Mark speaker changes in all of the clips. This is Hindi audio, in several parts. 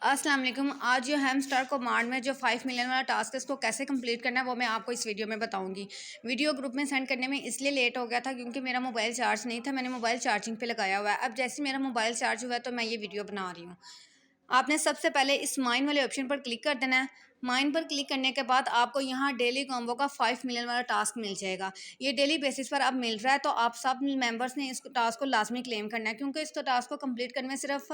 Speaker 1: अस्सलाम वालेकुम। आज जो हैम स्टार कमांड में जो 5 मिलियन वाला टास्क है इसको कैसे कंप्लीट करना है वो मैं आपको इस वीडियो में बताऊंगी। वीडियो ग्रुप में सेंड करने में इसलिए लेट हो गया था क्योंकि मेरा मोबाइल चार्ज नहीं था, मैंने मोबाइल चार्जिंग पे लगाया हुआ है। अब जैसे मेरा मोबाइल चार्ज हुआ है तो मैं ये वीडियो बना रही हूँ। आपने सबसे पहले इस माइन वाले ऑप्शन पर क्लिक कर देना है। माइन पर क्लिक करने के बाद आपको यहाँ डेली कॉम्बो का 5 मिलियन वाला टास्क मिल जाएगा। ये डेली बेसिस पर अब मिल रहा है, तो आप सब मेंबर्स ने इस टास्क को लाजमी क्लेम करना है क्योंकि इस टास्क को कंप्लीट करने में सिर्फ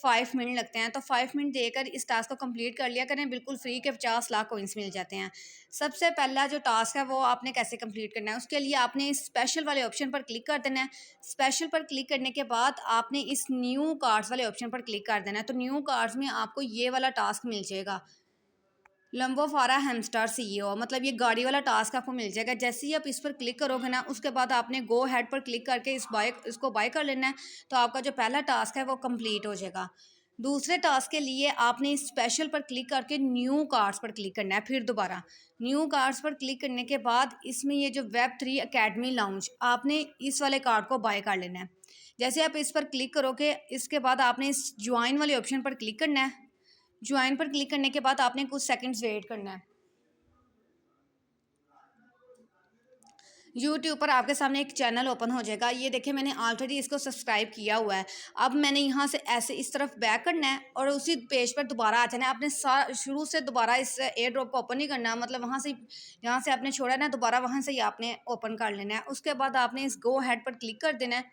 Speaker 1: 5 मिनट लगते हैं। तो 5 मिनट देकर इस टास्क को कंप्लीट कर लिया करें, बिल्कुल फ्री के 50 लाख कॉइंस मिल जाते हैं। सबसे पहला जो टास्क है वो आपने कैसे कंप्लीट करना है, उसके लिए आपने इस स्पेशल वाले ऑप्शन पर क्लिक कर देना है। स्पेशल पर क्लिक करने के बाद आपने इस न्यू कार्ड्स वाले ऑप्शन पर क्लिक कर देना है। तो न्यू कार्ड्स में आपको ये वाला टास्क मिल जाएगा, लंबो फारा हैमस्टार सीईओ, मतलब ये गाड़ी वाला टास्क आपको मिल जाएगा। जैसे ही आप इस पर क्लिक करोगे ना, उसके बाद आपने गो हेड पर क्लिक करके इसको बाय कर लेना है। तो आपका जो पहला टास्क है वो कंप्लीट हो जाएगा। दूसरे टास्क के लिए आपने इस स्पेशल पर क्लिक करके न्यू कार्ड्स पर क्लिक करना है। फिर दोबारा न्यू कार्ड्स पर क्लिक करने के बाद इसमें ये जो वेब3 एकेडमी लाउंज, आपने इस वाले कार्ड को बाय कर लेना है। जैसे आप इस पर क्लिक करोगे, इसके बाद आपने इस ज्वाइन वाले ऑप्शन पर क्लिक करना है। ज्वाइन पर क्लिक करने के बाद आपने कुछ सेकंड्स वेट करना है। यूट्यूब पर आपके सामने एक चैनल ओपन हो जाएगा। ये देखिए, मैंने ऑलरेडी इसको सब्सक्राइब किया हुआ है। अब मैंने यहाँ से ऐसे इस तरफ बैक करना है और उसी पेज पर दोबारा आ जाना है। आपने शुरू से दोबारा इस एयर ड्रॉप को ओपन नहीं करना, मतलब वहाँ से जहाँ से आपने छोड़ा है ना, दोबारा वहाँ से ही आपने ओपन कर लेना है। उसके बाद आपने इस गो हेड पर क्लिक कर देना है।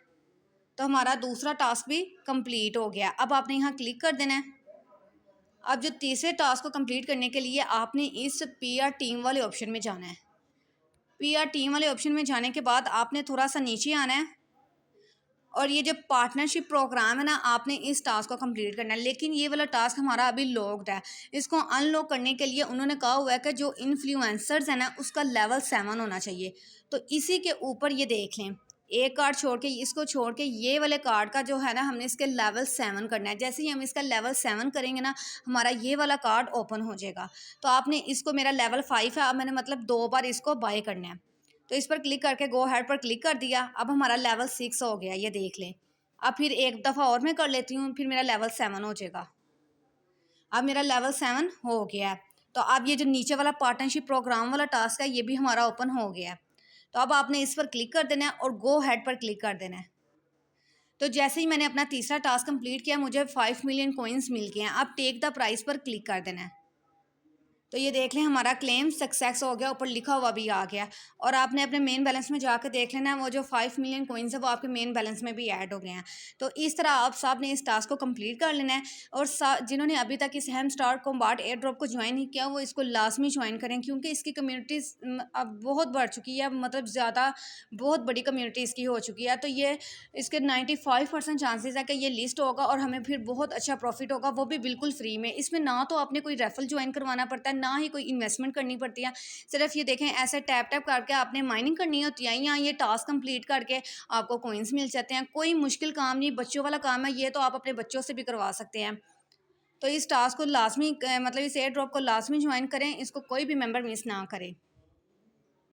Speaker 1: तो हमारा दूसरा टास्क भी कंप्लीट हो गया। अब आपने यहाँ क्लिक कर देना है। अब जो तीसरे टास्क को कंप्लीट करने के लिए आपने इस पीआर टीम वाले ऑप्शन में जाना है। पीआर टीम वाले ऑप्शन में जाने के बाद आपने थोड़ा सा नीचे आना है और ये जो पार्टनरशिप प्रोग्राम है ना, आपने इस टास्क को कंप्लीट करना है। लेकिन ये वाला टास्क हमारा अभी लॉक्ड है। इसको अनलॉक करने के लिए उन्होंने कहा हुआ है कि जो इन्फ्लुएंसर्स है ना, उसका लेवल 7 होना चाहिए। तो इसी के ऊपर ये देख लें, एक कार्ड छोड़ के, इसको छोड़ के ये वाले कार्ड का जो है ना, हमने इसके लेवल 7 करना है। जैसे ही हम इसका लेवल 7 करेंगे ना, हमारा ये वाला कार्ड ओपन हो जाएगा। तो आपने इसको, मेरा लेवल 5 है, अब मैंने मतलब 2 बार इसको बाय करना है। तो इस पर क्लिक करके गो हेड पर क्लिक कर दिया। अब हमारा लेवल 6 हो गया, ये देख लें। अब फिर एक दफ़ा और मैं कर लेती हूँ, फिर मेरा लेवल 7 हो जाएगा। अब मेरा लेवल 7 हो गया है। तो अब ये जो नीचे वाला पार्टनरशिप प्रोग्राम वाला टास्क है, ये भी हमारा ओपन हो गया है। तो अब आपने इस पर क्लिक कर देना है और गो हेड पर क्लिक कर देना है। तो जैसे ही मैंने अपना तीसरा टास्क कंप्लीट किया, मुझे 5 मिलियन कॉइन्स मिल गए हैं। अब टेक द प्राइस पर क्लिक कर देना है। तो ये देख लें, हमारा क्लेम सक्सेस हो गया, ऊपर लिखा हुआ भी आ गया। और आपने अपने मेन बैलेंस में जाकर देख लेना है, वो जो 5 मिलियन कॉइन्स है वो आपके मेन बैलेंस में भी ऐड हो गए हैं। तो इस तरह आप सब ने इस टास्क को कंप्लीट कर लेना है। और जिन्होंने अभी तक इस हैम स्टार कॉम्बैट एयर ड्रॉप को ज्वाइन नहीं किया, वो इसको लाजमी ज्वाइन करें क्योंकि इसकी कम्युनिटीज़ अब बहुत बढ़ चुकी है, मतलब ज़्यादा बहुत बड़ी कम्युनिटी इसकी हो चुकी है। तो ये इसके 95% चांसेस है कि ये लिस्ट होगा और हमें फिर बहुत अच्छा प्रॉफिट होगा, वो भी बिल्कुल फ्री में। इसमें ना तो आपने कोई रेफरल ज्वाइन करवाना पड़ता है, ना ही कोई इन्वेस्टमेंट करनी पड़ती है। सिर्फ ये देखें, ऐसे टैप टैप करके आपने माइनिंग करनी होती है, या ये टास्क कंप्लीट करके आपको कॉइन्स मिल जाते हैं। कोई मुश्किल काम नहीं, बच्चों वाला काम है ये, तो आप अपने बच्चों से भी करवा सकते हैं। तो इस टास्क को लाजमी मतलब इस एयर ड्रॉप को लाजमी ज्वाइन करें, इसको कोई भी मेंबर मिस ना करे।